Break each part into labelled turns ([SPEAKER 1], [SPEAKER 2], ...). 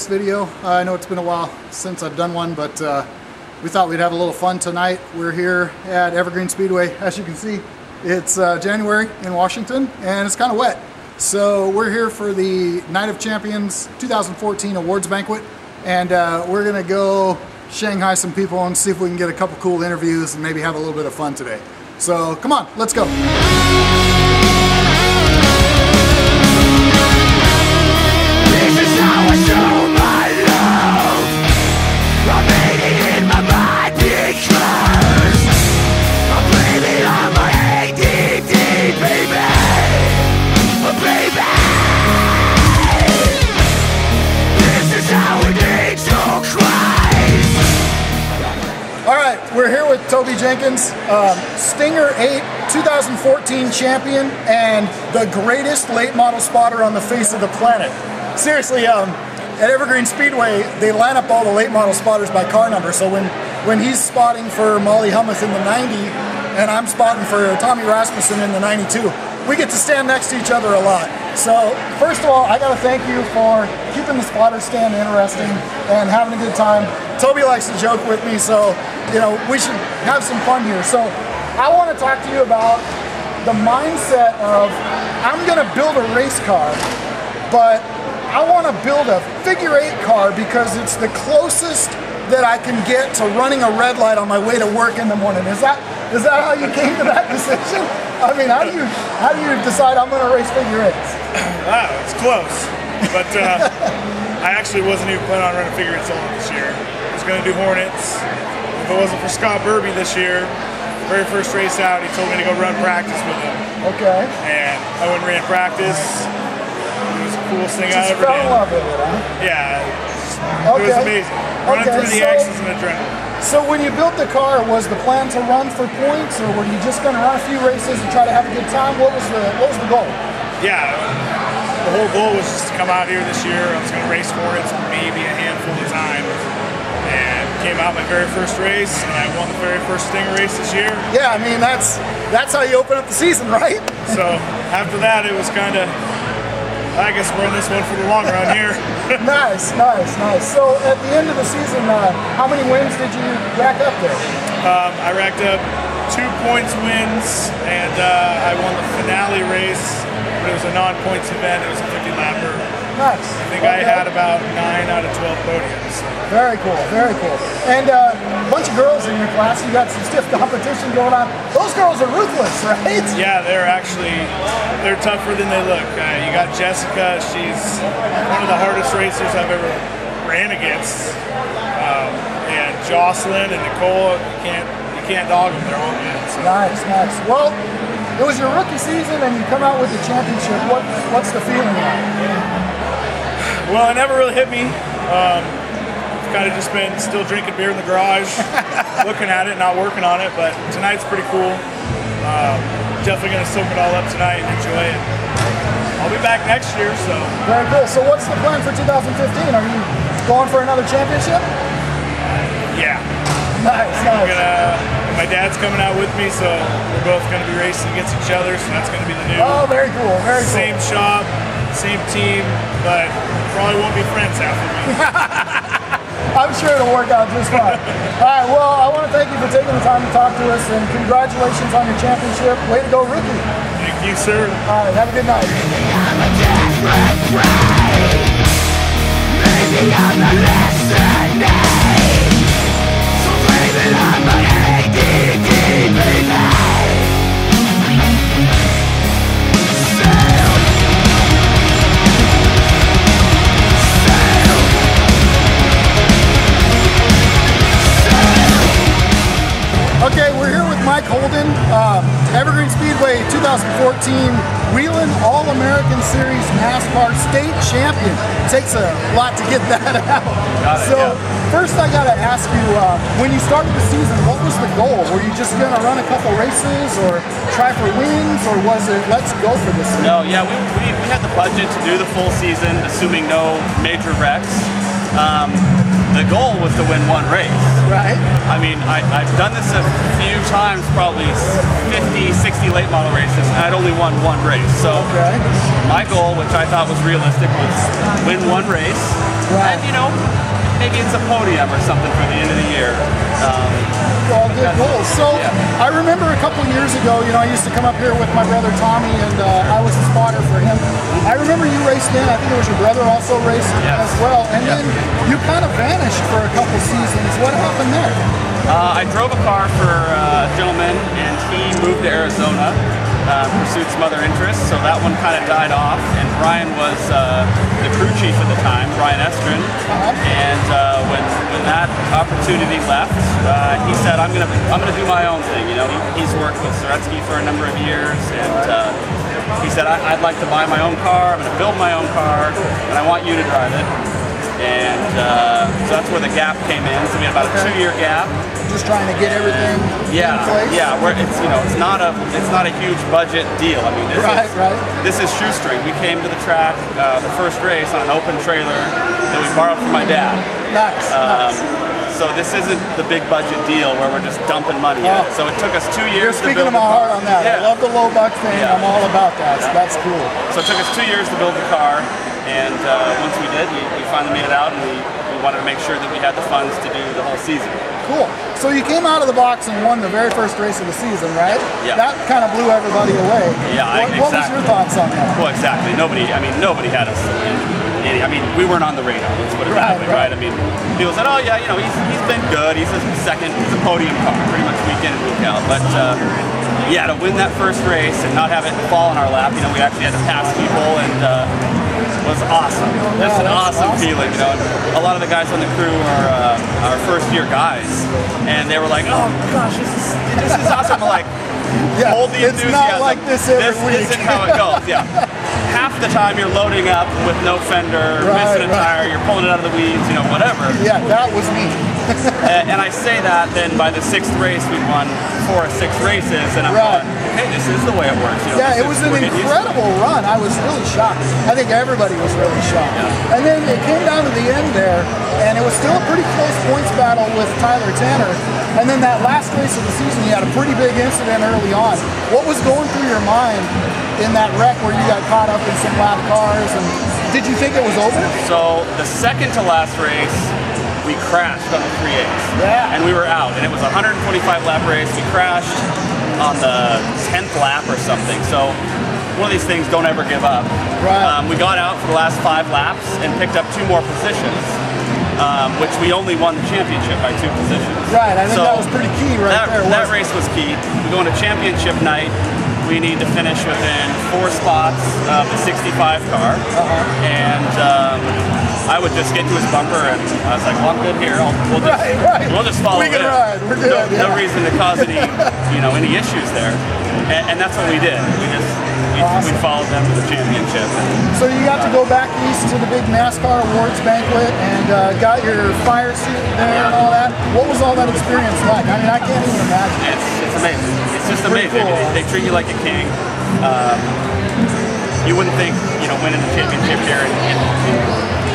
[SPEAKER 1] this video. I know it's been a while since I've done one, but we thought we'd have a little fun tonight. We're here at Evergreen Speedway. As you can see, it's January in Washington and it's kind of wet. So we're here for the Night of Champions 2014 awards banquet, and we're gonna go Shanghai some people and see if we can get a couple cool interviews and maybe have a little bit of fun today. So come on, let's go. We're here with Toby Jenkins, Stinger 8 2014 champion and the greatest late model spotter on the face of the planet. Seriously, at Evergreen Speedway, they line up all the late model spotters by car number. So when he's spotting for Molly Hummuth in the 90 and I'm spotting for Tommy Rasmussen in the 92, we get to stand next to each other a lot. So first of all, I gotta thank you for keeping the spotter stand interesting and having a good time. Toby likes to joke with me, so you know, we should have some fun here. So I want to talk to you about the mindset of, I'm gonna build a race car, but I want to build a figure 8 car because it's the closest that I can get to running a red light on my way to work in the morning. Is that how you came to that decision? I mean, how do you decide I'm going to race figure 8s?
[SPEAKER 2] Wow, it's close. But I actually wasn't even planning on running figure 8 solo this year. I was going to do Hornets. If it wasn't for Scott Burby this year, very first race out, he told me to go run practice with him. Okay. And I went and ran practice. It was the coolest thing I ever did.
[SPEAKER 1] Fell in love with it, huh?
[SPEAKER 2] Yeah. It was amazing. Running through the X's and adrenaline.
[SPEAKER 1] So when you built the car, was the plan to run for points, or were you just going to run a few races and try to have a good time? What was the goal?
[SPEAKER 2] Yeah, the whole goal was just to come out here this year. I was going to race Hornets maybe a handful of times, and came out my very first race, and I won the very first Stinger race this year. Yeah, I mean that's how you open up the season, right? So after that, it was kind of, I guess we're in this one for the long run here.
[SPEAKER 1] Nice. So at the end of the season, how many wins did you rack up there?
[SPEAKER 2] I racked up 2 points wins, and I won the finale race, but it was a non-points event. It was a 50-lapper. Nice. I think I had about 9 out of 12 podiums.
[SPEAKER 1] Very cool, very cool. And a bunch of girls in your class, you got some stiff competition going on. Those girls are ruthless, right?
[SPEAKER 2] Yeah, they're tougher than they look. You got Jessica, she's one of the hardest racers I've ever ran against. And Jocelyn and Nicole, you can't dog them, they're all good. So. Nice. Well, it was your rookie season and you come out with the championship. What's the feeling like? Well, it never really hit me. Kind of just been still drinking beer in the garage, looking at it, not working on it, but tonight's pretty cool. Definitely going to soak it all up tonight and enjoy it. I'll be back next year, so. Very cool. So what's the plan for 2015? Are you going for another championship? Yeah. Nice. My dad's coming out with me, so we're both going to be racing against each other, so that's going to be the new. Oh, very cool, very cool. Same shop, same team, but probably won't be friends after me.
[SPEAKER 1] I'm sure it'll work out just fine. All right, well, I want to thank you for taking the time to talk to us, and congratulations on your championship. Way to go, rookie.
[SPEAKER 2] Thank you, sir.
[SPEAKER 1] All right, have a good night. Maybe I'm the listening, so blame it on my ADD, baby. Okay, we're here with Mike Holden, Evergreen Speedway 2014 Wheeling All-American Series NASCAR State Champion. It takes a lot to get that out. First I gotta ask you, when you started the season, what was the goal? Were you just gonna run a couple races or try for wins, or was it let's go for this season?
[SPEAKER 3] No, yeah, we had the budget to do the full season, assuming no major wrecks. The goal was to win one race.
[SPEAKER 1] Right.
[SPEAKER 3] I mean, I've done this a few times, probably 50, 60 late model races, and I'd only won one race. So my goal, which I thought was realistic, was win one race.
[SPEAKER 1] Right.
[SPEAKER 3] And, you know, maybe it's a podium or something for the end of the year.
[SPEAKER 1] All good goals. So I remember a couple years ago, you know, I used to come up here with my brother Tommy, and I was a spotter for him. I remember you raced in. I think it was your brother also raced as well. And then you kind of vanished for a couple seasons. What happened there?
[SPEAKER 3] I drove a car for a gentleman, and he moved to Arizona, pursued some other interests, so that one kind of died off. And Brian was the crew chief at the time, Brian Estrin. And when that opportunity left, he said, "I'm gonna do my own thing." You know, he's worked with Zaretsky for a number of years, and he said, "I'd like to buy my own car. I'm gonna build my own car, and I want you to drive it." And so that's where the gap came in. So we had about a 2-year gap.
[SPEAKER 1] Just trying to get everything in place.
[SPEAKER 3] Yeah. Where it's it's not a huge budget deal. I mean, this is shoestring. We came to the track the first race on an open trailer that we borrowed from my dad.
[SPEAKER 1] Nice.
[SPEAKER 3] So this isn't the big budget deal where we're just dumping money in it. So it took us 2 years to build the car.
[SPEAKER 1] You're speaking to my heart on that. I love the low buck thing. I'm all about that. So that's cool.
[SPEAKER 3] So it took us 2 years to build the car, and once we did, we finally made it out, and we wanted to make sure that we had the funds to do the whole season.
[SPEAKER 1] Cool. So you came out of the box and won the very first race of the season, right?
[SPEAKER 3] Yeah.
[SPEAKER 1] That kind of blew everybody away.
[SPEAKER 3] Yeah,
[SPEAKER 1] What was your thoughts on that?
[SPEAKER 3] Well, exactly. Nobody had us I mean, we weren't on the radar. Let's put it that way, right? I mean, people said, "Oh yeah, you know, he's been good. He's a podium car, pretty much week in and week out." But yeah, to win that first race and not have it fall in our lap, you know, we actually had to pass people, and was awesome. That's an awesome feeling, you know. And a lot of the guys on the crew are our first-year guys, and they were like, "Oh gosh, this is awesome." We're like, hold the enthusiasm.
[SPEAKER 1] It's not like this every week.
[SPEAKER 3] This isn't how it goes. Yeah. Half the time you're loading up with no fender, missing a tire, you're pulling it out of the weeds, you know, whatever.
[SPEAKER 1] Yeah, that was me.
[SPEAKER 3] And I say that, then by the 6th race we won 4 or 6 races, and I'm going, hey, this is the way it works. You know,
[SPEAKER 1] it was an incredible run. I was really shocked. I think everybody was really shocked. And then it came down to the end there, and it was still a pretty close points battle with Tyler Tanner. And then that last race of the season, you had a pretty big incident early on. What was going through your mind in that wreck where you got caught up in some lap cars? And did you think it was over?
[SPEAKER 3] So the second to last race, we crashed on the 3/8.
[SPEAKER 1] Yeah.
[SPEAKER 3] And we were out. And it was a 125 lap race. We crashed on the 10th lap or something. So one of these things, don't ever give up.
[SPEAKER 1] Right.
[SPEAKER 3] We got out for the last 5 laps and picked up 2 more positions. Which we only won the championship by 2 positions.
[SPEAKER 1] Right, I think that was pretty key there.
[SPEAKER 3] That race was key. We go into championship night. We need to finish within 4 spots of the 65 car. And I would just get to his bumper, and I was like, well, I'm good here. We'll just follow
[SPEAKER 1] we can ride. We're good.
[SPEAKER 3] No reason to cause any issues there. And that's what we did. We followed them to the championship.
[SPEAKER 1] So you got to go back east to the big NASCAR awards banquet and got your fire suit there and all that. What was all that experience like? I mean, I can't even imagine.
[SPEAKER 3] It's amazing. It's just amazing.
[SPEAKER 1] Cool.
[SPEAKER 3] They treat you like a king. You wouldn't think, winning the championship here in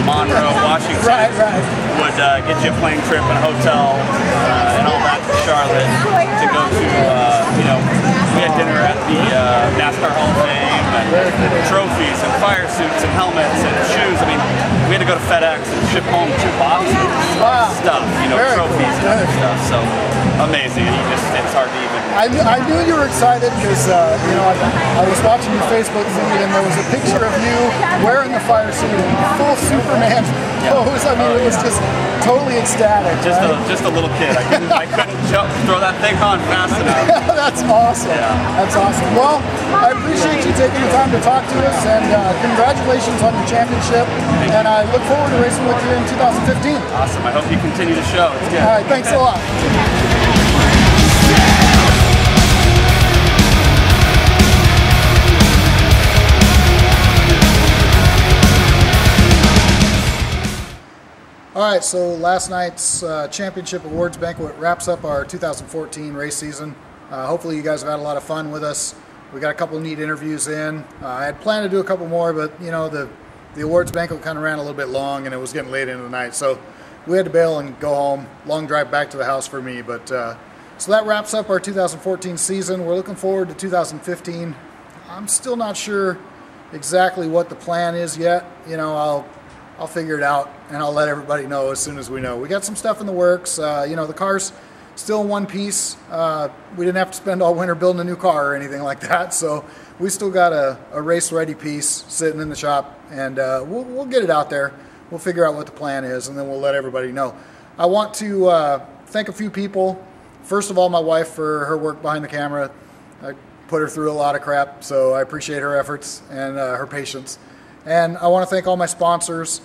[SPEAKER 3] Monroe, Washington, would get you a plane trip and a hotel and all that to Charlotte to go to, we had dinner at the NASCAR Hall of Fame, and trophies and fire suits and helmets and shoes. I mean, we had to go to FedEx and ship home 2 boxes of stuff, trophies and other stuff. So amazing. It's hard to even.
[SPEAKER 1] I knew you were excited because, I was watching your Facebook feed and there was a picture of you wearing the fire suit in full Superman pose. I mean, it was just totally ecstatic.
[SPEAKER 3] Just a little kid. I couldn't throw that thing on fast enough.
[SPEAKER 1] That's awesome. Yeah. That's awesome. Well, I appreciate you taking the time to talk to us, and congratulations on your championship. And I look forward to racing with you in 2015.
[SPEAKER 3] Awesome. I hope you continue to show. It's good.
[SPEAKER 1] All right. Thanks a lot. All right, so last night's championship awards banquet wraps up our 2014 race season. Hopefully you guys have had a lot of fun with us. We got a couple of neat interviews in. I had planned to do a couple more, but the the awards banquet kind of ran a little bit long, and it was getting late into the night, so we had to bail and go home. Long drive back to the house for me, but so that wraps up our 2014 season. We're looking forward to 2015. I'm still not sure exactly what the plan is yet. You know, I'll figure it out, and I'll let everybody know as soon as we know. We got some stuff in the works. You know, the car's still in one piece. We didn't have to spend all winter building a new car or anything like that, so we still got a race-ready piece sitting in the shop, and we'll get it out there. We'll figure out what the plan is, and then we'll let everybody know. I want to thank a few people. First of all, my wife for her work behind the camera. I put her through a lot of crap, so I appreciate her efforts and her patience. And I want to thank all my sponsors.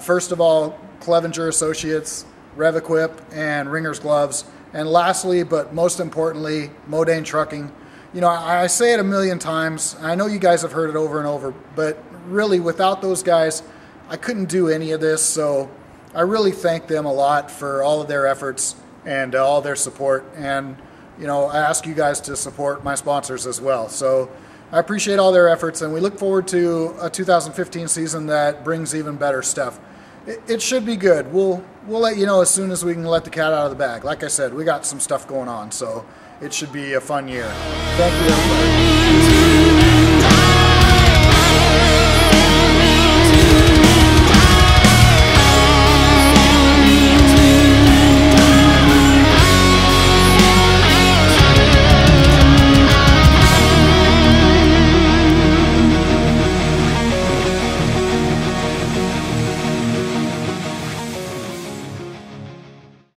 [SPEAKER 1] First of all, Clevenger Associates, Rev Equip, and Ringer's Gloves. And lastly, but most importantly, Modane Trucking. You know, I say it a million times. I know you guys have heard it over and over, but really without those guys, I couldn't do any of this. So I really thank them a lot for all of their efforts and all their support. And, you know, I ask you guys to support my sponsors as well. So I appreciate all their efforts, and we look forward to a 2015 season that brings even better stuff. It should be good. We'll let you know as soon as we can let the cat out of the bag. Like I said, we got some stuff going on, so it should be a fun year. Thank you, everybody.